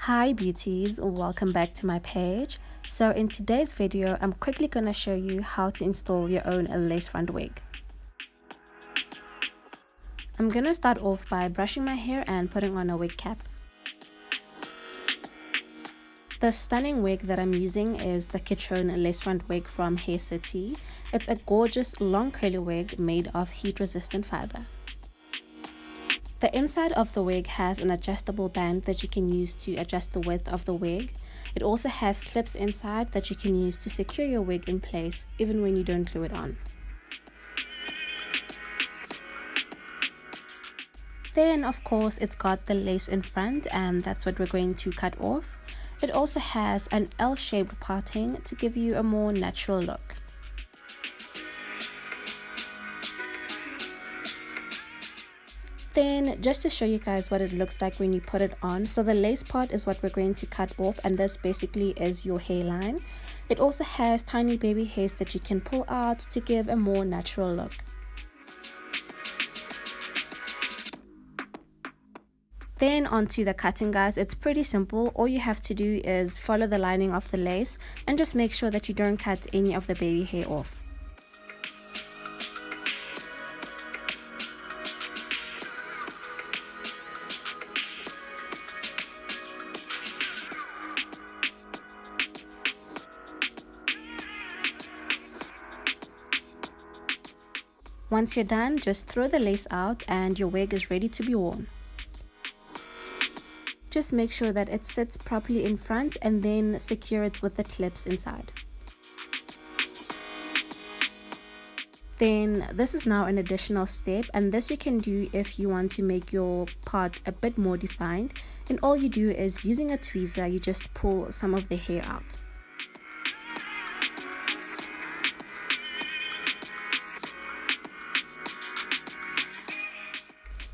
Hi beauties, welcome back to my page. So in today's video, I'm quickly going to show you how to install your own lace front wig. I'm going to start off by brushing my hair and putting on a wig cap. The stunning wig that I'm using is the Kitron lace front wig from Hair City. It's a gorgeous long curly wig made of heat resistant fiber. The inside of the wig has an adjustable band that you can use to adjust the width of the wig. It also has clips inside that you can use to secure your wig in place even when you don't glue it on. Then of course it's got the lace in front, and that's what we're going to cut off. It also has an L-shaped parting to give you a more natural look. Then just to show you guys what it looks like when you put it on, so the lace part is what we're going to cut off, and this basically is your hairline. It also has tiny baby hairs that you can pull out to give a more natural look. Then onto the cutting, guys. It's pretty simple. All you have to do is follow the lining of the lace and just make sure that you don't cut any of the baby hair off. Once you're done, just throw the lace out and your wig is ready to be worn. Just make sure that it sits properly in front and then secure it with the clips inside. Then this is now an additional step, and this you can do if you want to make your part a bit more defined. And all you do is, using a tweezer, you just pull some of the hair out.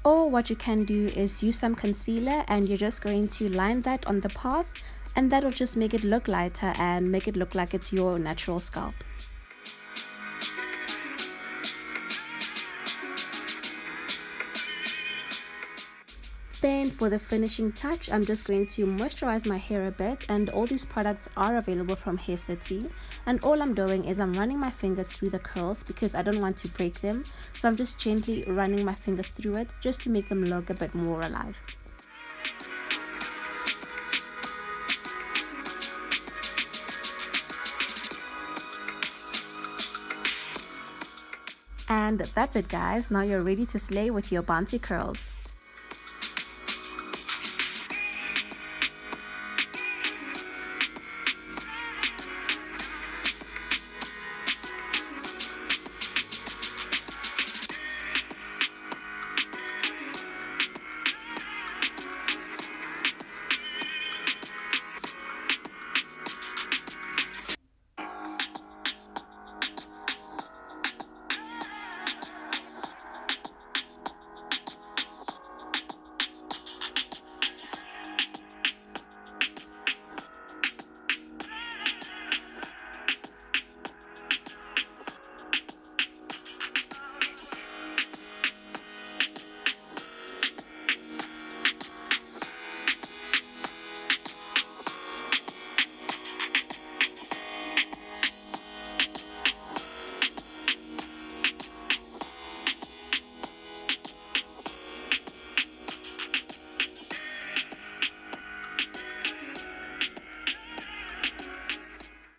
Or what you can do is use some concealer and you're just going to line that on the path, and that will just make it look lighter and make it look like it's your natural scalp. Then for the finishing touch, I'm just going to moisturize my hair a bit, and all these products are available from Hair City. And all I'm doing is I'm running my fingers through the curls because I don't want to break them. So I'm just gently running my fingers through it just to make them look a bit more alive. And that's it, guys. Now you're ready to slay with your bouncy curls.